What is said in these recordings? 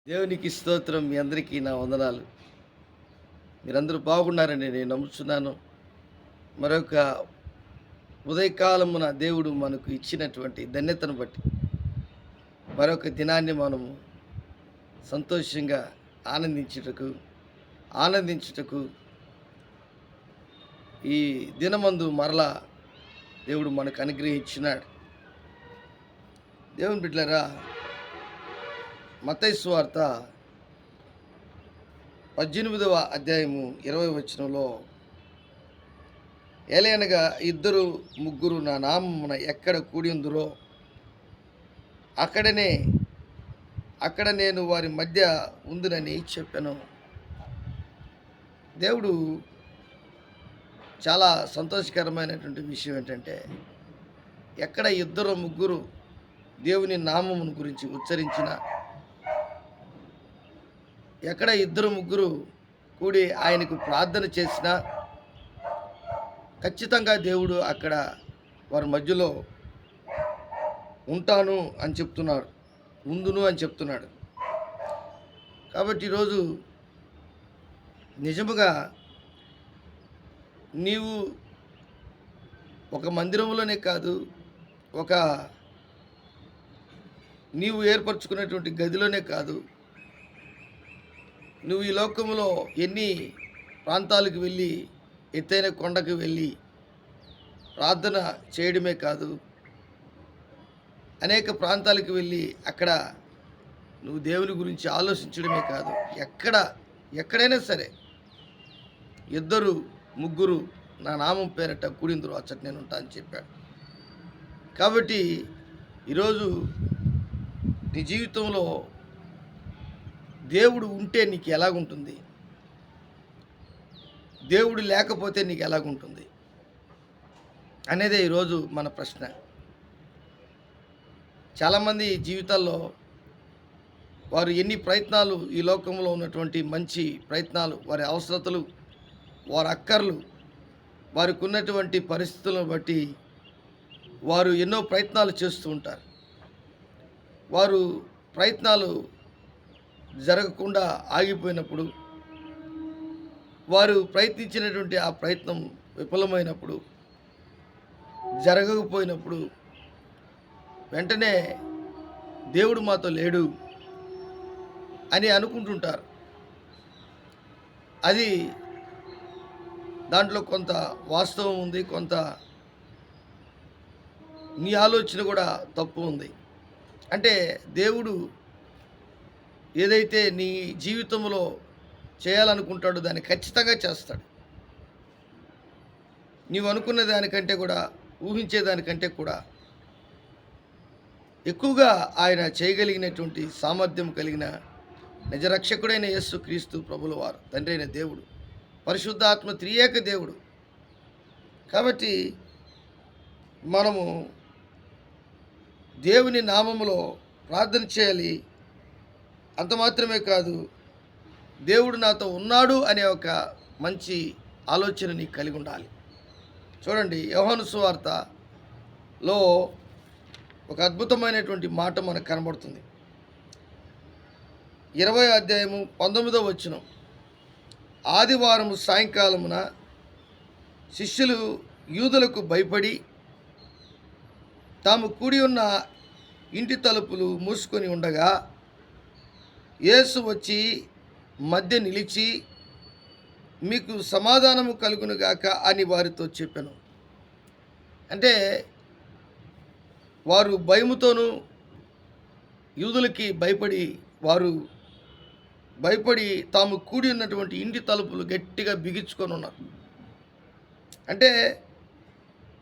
దేవునికి స్తోత్రం. మీ అందరికీ నా వందనాలు. మీరందరూ బాగున్నారని నేను నమ్ముచున్నాను. మరొక ఉదయకాలమున దేవుడు మనకు ఇచ్చినటువంటి ధన్యతను బట్టి మరొక దినాన్ని మనము సంతోషంగా ఆనందించుటకు ఆనందించుటకు ఈ దినమందు మరలా దేవుడు మనకు అనుగ్రహించినాడు. దేవుని బిడ్డలారా, మత్తయి సువార్త 18వ అధ్యాయము 20వ వచనంలో, ఏలయనగా ఇద్దరు ముగ్గురు నా నామమున ఎక్కడ కూడి ఉందురో అక్కడ నేను వారి మధ్య ఉందునని చెప్పాను. దేవుడు చాలా సంతోషకరమైనటువంటి విషయం ఏంటంటే, ఎక్కడ ఇద్దరు ముగ్గురు దేవుని నామమును గురించి ఉచ్చరించిన, ఎక్కడ ఇద్దరు ముగ్గురు కూడి ఆయనకు ప్రార్థన చేసినా ఖచ్చితంగా దేవుడు అక్కడ వారి మధ్యలో ఉంటాను అని చెప్తున్నాడు, ఉందును అని చెప్తున్నాడు. కాబట్టి ఈరోజు నిజముగా నీవు ఒక మందిరంలోనే కాదు, ఒక నీవు ఏర్పరచుకున్నటువంటి గదిలోనే కాదు, నువ్వు ఈ లోకంలో ఎన్ని ప్రాంతాలకు వెళ్ళి, ఎత్తైన కొండకు వెళ్ళి ప్రార్థన చేయడమే కాదు, అనేక ప్రాంతాలకు వెళ్ళి అక్కడ నువ్వు దేవుని గురించి ఆలోచించడమే కాదు, ఎక్కడైనా సరే ఇద్దరు ముగ్గురు నా నామం పేరట కూడిందురు అచ్చట నేను ఉంటా అని చెప్పాడు. కాబట్టి ఈరోజు నీ జీవితంలో దేవుడు ఉంటే నీకు ఎలాగుంటుంది, దేవుడు లేకపోతే నీకు ఎలాగుంటుంది అనేదే ఈరోజు మన ప్రశ్న. చాలామంది జీవితాల్లో వారు ఎన్ని ప్రయత్నాలు, ఈ లోకంలో ఉన్నటువంటి మంచి ప్రయత్నాలు, వారి అవసరతలు, వారి అక్కర్లు, వారికి ఉన్నటువంటి పరిస్థితులను బట్టి వారు ఎన్నో ప్రయత్నాలు చేస్తూ ఉంటారు. వారు ప్రయత్నాలు జరగకుండా ఆగిపోయినప్పుడు, వారు ప్రయత్నించినటువంటి ఆ ప్రయత్నం విఫలమైనప్పుడు, జరగకపోయినప్పుడు వెంటనే దేవుడు మాతో లేడు అని అనుకుంటుంటారు. అది దాంట్లో కొంత వాస్తవం ఉంది, కొంత నీ ఆలోచన కూడా తప్పు ఉంది. అంటే దేవుడు ఏదైతే నీ జీవితంలో చేయాలనుకుంటాడో దాన్ని ఖచ్చితంగా చేస్తాడు. నీవు అనుకున్న దానికంటే కూడా, ఊహించే దానికంటే కూడా ఎక్కువగా ఆయన చేయగలిగినటువంటి సామర్థ్యం కలిగిన నిజరక్షకుడైన యేసు క్రీస్తు ప్రభుల వారు, తండ్రి అయిన దేవుడు, పరిశుద్ధాత్మ త్రియేక దేవుడు. కాబట్టి మనము దేవుని నామములో ప్రార్థన చేయాలి. అంత మాత్రమే కాదు, దేవుడు నాతో ఉన్నాడు అనే ఒక మంచి ఆలోచన నీకు కలిగి ఉండాలి. చూడండి, యోహాను సువార్తలో ఒక అద్భుతమైనటువంటి మాట మనకు కనబడుతుంది. 20వ అధ్యాయము 19వ వచనం, ఆదివారము సాయంకాలమున శిష్యులు యూదులకు భయపడి తాము కూడి ఉన్న ఇంటి తలుపులు మూసుకొని ఉండగా యేసు వచ్చి మధ్య నిలిచి, మీకు సమాధానము కలుగునుగాక అని వారితో చెప్పాను. అంటే వారు భయముతోనూ, యూదులకి భయపడి తాము కూడి ఉన్నటువంటి ఇంటి తలుపులు గట్టిగా బిగించుకొని ఉన్నారు. అంటే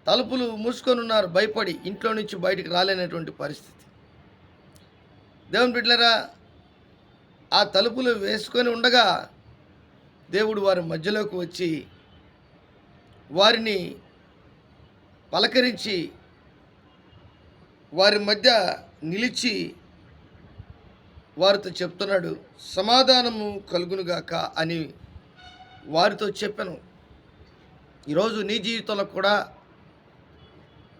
తలుపులు మూసుకొని ఉన్నారు, భయపడి ఇంట్లో నుంచి బయటికి రాలేనటువంటి పరిస్థితి. దేవుని బిడ్డలారా, ఆ తలుపులు వేసుకొని ఉండగా దేవుడు వారి మధ్యలోకి వచ్చి వారిని పలకరించి వారి మధ్య నిలిచి వారితో చెప్తున్నాడు, సమాధానము కలుగునుగాక అని వారితో చెప్పాను. ఈరోజు నీ జీవితంలో కూడా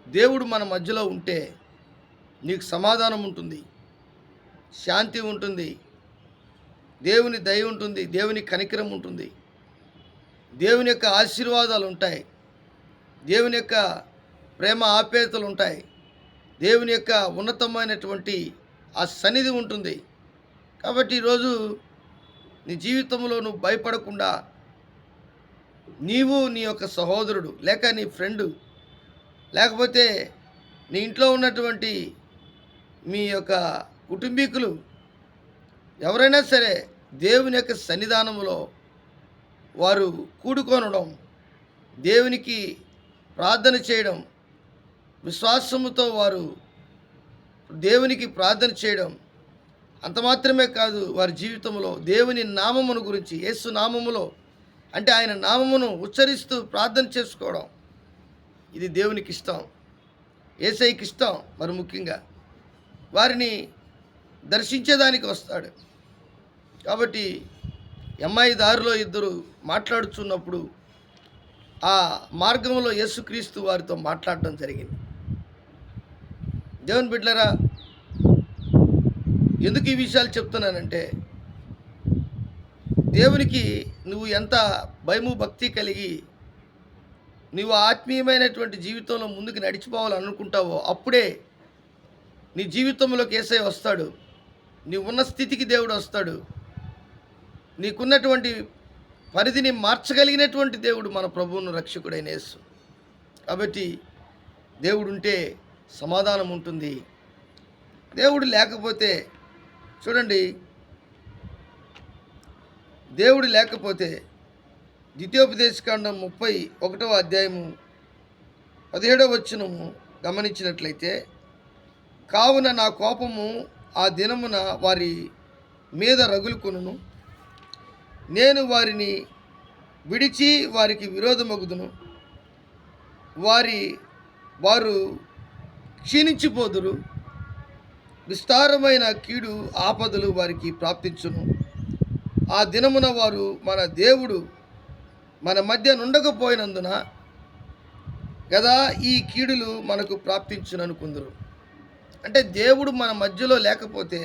దేవుడు మన మధ్యలో ఉంటే నీకు సమాధానం ఉంటుంది, శాంతి ఉంటుంది, దేవుని దయ ఉంటుంది, దేవుని కనికరం ఉంటుంది, దేవుని యొక్క ఆశీర్వాదాలు ఉంటాయి, దేవుని యొక్క ప్రేమ ఆప్యాయతలు ఉంటాయి, దేవుని యొక్క ఉన్నతమైనటువంటి ఆ సన్నిధి ఉంటుంది. కాబట్టి ఈరోజు నీ జీవితంలో నువ్వు భయపడకుండా నీవు, నీ యొక్క సహోదరుడు, లేక నీ ఫ్రెండు, లేకపోతే నీ ఇంట్లో ఉన్నటువంటి మీ యొక్క కుటుంబీకులు ఎవరైనా సరే దేవుని యొక్క సన్నిధానంలో వారు కూడుకొనడం, దేవునికి ప్రార్థన చేయడం, విశ్వాసముతో వారు దేవునికి ప్రార్థన చేయడం, అంత మాత్రమే కాదు, వారి జీవితంలో దేవుని నామమును గురించి, యేసు నామములో అంటే ఆయన నామమును ఉచ్చరిస్తూ ప్రార్థన చేసుకోవడం, ఇది దేవునికి ఇష్టం, యేసయ్యకి ఇష్టం. మరి ముఖ్యంగా వారిని దర్శించేదానికి వస్తాడు. కాబట్టి అమ్మాయి దారిలో ఇద్దరు మాట్లాడుచున్నప్పుడు ఆ మార్గంలో యేసుక్రీస్తు వారితో మాట్లాడడం జరిగింది. దేవుని బిడ్డలారా, ఎందుకు ఈ విషయాలు చెప్తున్నానంటే, దేవునికి నువ్వు ఎంత భయము భక్తి కలిగి నువ్వు ఆత్మీయమైనటువంటి జీవితంలో ముందుకు నడిచిపోవాలనుకుంటావో అప్పుడే నీ జీవితంలోకి యేసయ్య వస్తాడు. నీవు ఉన్న స్థితికి దేవుడు వస్తాడు. నీకున్నటువంటి పరిధిని మార్చగలిగినటువంటి దేవుడు మన ప్రభువును రక్షకుడైన యేసు. కాబట్టి దేవుడు ఉంటే సమాధానం ఉంటుంది. దేవుడు లేకపోతే చూడండి, దేవుడు లేకపోతే ద్వితీయోపదేశకాండం 31వ అధ్యాయము 17వ వచనము గమనించినట్లయితే, కావున నా కోపము ఆ దినమున వారి మీద రగులుకొనును, నేను వారిని విడిచి వారికి విరోధమగుదును, వారు క్షీణించిపోదురు, విస్తారమైన కీడు ఆపదలు వారికి ప్రాప్తించును. ఆ దినమున వారు మన దేవుడు మన మధ్య నుండకపోయినందున కదా ఈ కీడులు మనకు ప్రాప్తించుననుకుందరు. అంటే దేవుడు మన మధ్యలో లేకపోతే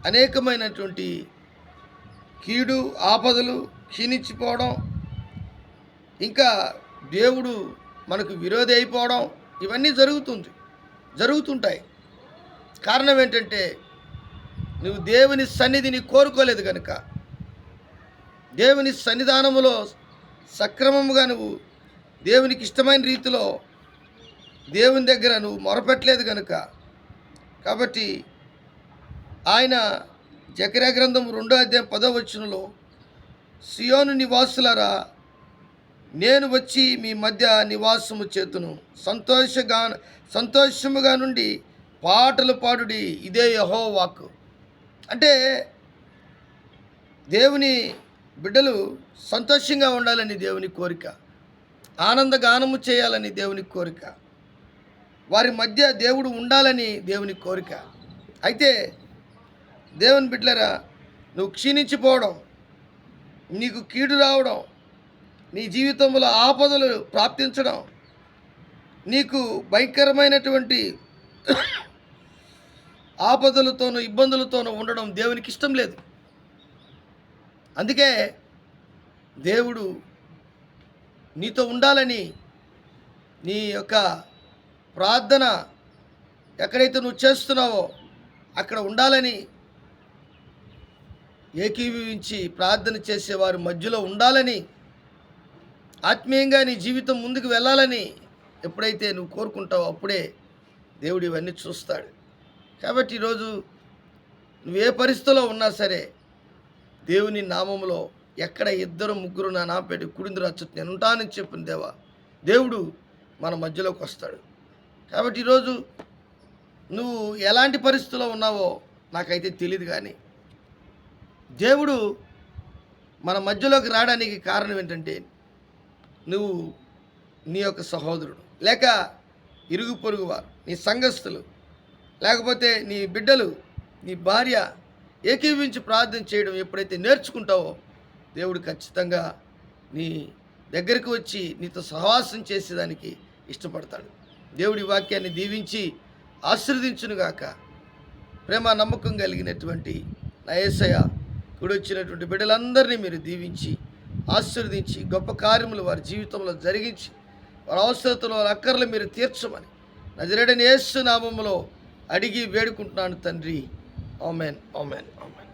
అనేకమైనటువంటి కీడు ఆపదలు, క్షీణించిపోవడం, ఇంకా దేవుడు మనకు విరోధి అయిపోవడం, ఇవన్నీ జరుగుతుంటాయి. కారణం ఏంటంటే నువ్వు దేవుని సన్నిధిని కోరుకోలేదు కనుక, దేవుని సన్నిధానములో సక్రమముగా నువ్వు దేవునికి ఇష్టమైన రీతిలో దేవుని దగ్గర నువ్వు మొరపెట్టలేదు కనుక. కాబట్టి ఆయన జకర్యా గ్రంథం 2వ అధ్యాయం 10వ వచనంలో, సియోను నివాసులారా, నేను వచ్చి మీ మధ్య నివాసము చేతును, సంతోషముగా నుండి పాటలు పాడుడి, ఇదే యెహోవా వాక్కు. అంటే దేవుని బిడ్డలు సంతోషంగా ఉండాలని దేవుని కోరిక, ఆనందగానము చేయాలని దేవుని కోరిక, వారి మధ్య దేవుడు ఉండాలని దేవుని కోరిక. అయితే దేవుని బిడ్డలరా, నువ్వు క్షీణించిపోవడం, నీకు కీడు రావడం, నీ జీవితంలో ఆపదలు ప్రాప్తించడం, నీకు భయంకరమైనటువంటి ఆపదలతోనూ ఇబ్బందులతోనూ ఉండడం దేవునికి ఇష్టం లేదు. అందుకే దేవుడు నీతో ఉండాలని, నీ యొక్క ప్రార్థన ఎక్కడైతే నువ్వు చేస్తున్నావో అక్కడ ఉండాలని, ఏకీభవించి ప్రార్థన చేసేవారు మధ్యలో ఉండాలని, ఆత్మీయంగా నీ జీవితం ముందుకు వెళ్ళాలని ఎప్పుడైతే నువ్వు కోరుకుంటావో అప్పుడే దేవుడు ఇవన్నీ చూస్తాడు. కాబట్టి ఈరోజు నువ్వు ఏ పరిస్థితిలో ఉన్నా సరే దేవుని నామములో ఎక్కడ 2-3 నా నాపేటి కుడిందురు అచ్చుతు నేను ఉంటానని చెప్పిన దేవుడు మన మధ్యలోకి వస్తాడు. కాబట్టి ఈరోజు నువ్వు ఎలాంటి పరిస్థితిలో ఉన్నావో నాకైతే తెలియదు, కానీ దేవుడు మన మధ్యలోకి రావడానికి కారణం ఏంటంటే, నువ్వు నీ యొక్క సహోదరుడు, లేక ఇరుగు పొరుగు వారు, నీ సంఘస్థులు, లేకపోతే నీ బిడ్డలు, నీ భార్య ఏకీవించి ప్రార్థన చేయడం ఎప్పుడైతే నేర్చుకుంటావో దేవుడు ఖచ్చితంగా నీ దగ్గరికి వచ్చి నీతో సహవాసం చేసేదానికి ఇష్టపడతాడు. దేవుడి వాక్యాన్ని దీవించి ఆశీర్వదించునుగాక. ప్రేమ నమ్మకం కలిగినటువంటి నా యేసయ్య ఇప్పుడు వచ్చినటువంటి బిడ్డలందరినీ మీరు దీవించి ఆశీర్వదించి గొప్ప కార్యములు వారి జీవితంలో జరిగించి వారి అవసరతలు వారి అక్కర్లు మీరు తీర్చమని నజరేయుడైన యేసు నామములో అడిగి వేడుకుంటున్నాను తండ్రి. Amen, amen, amen.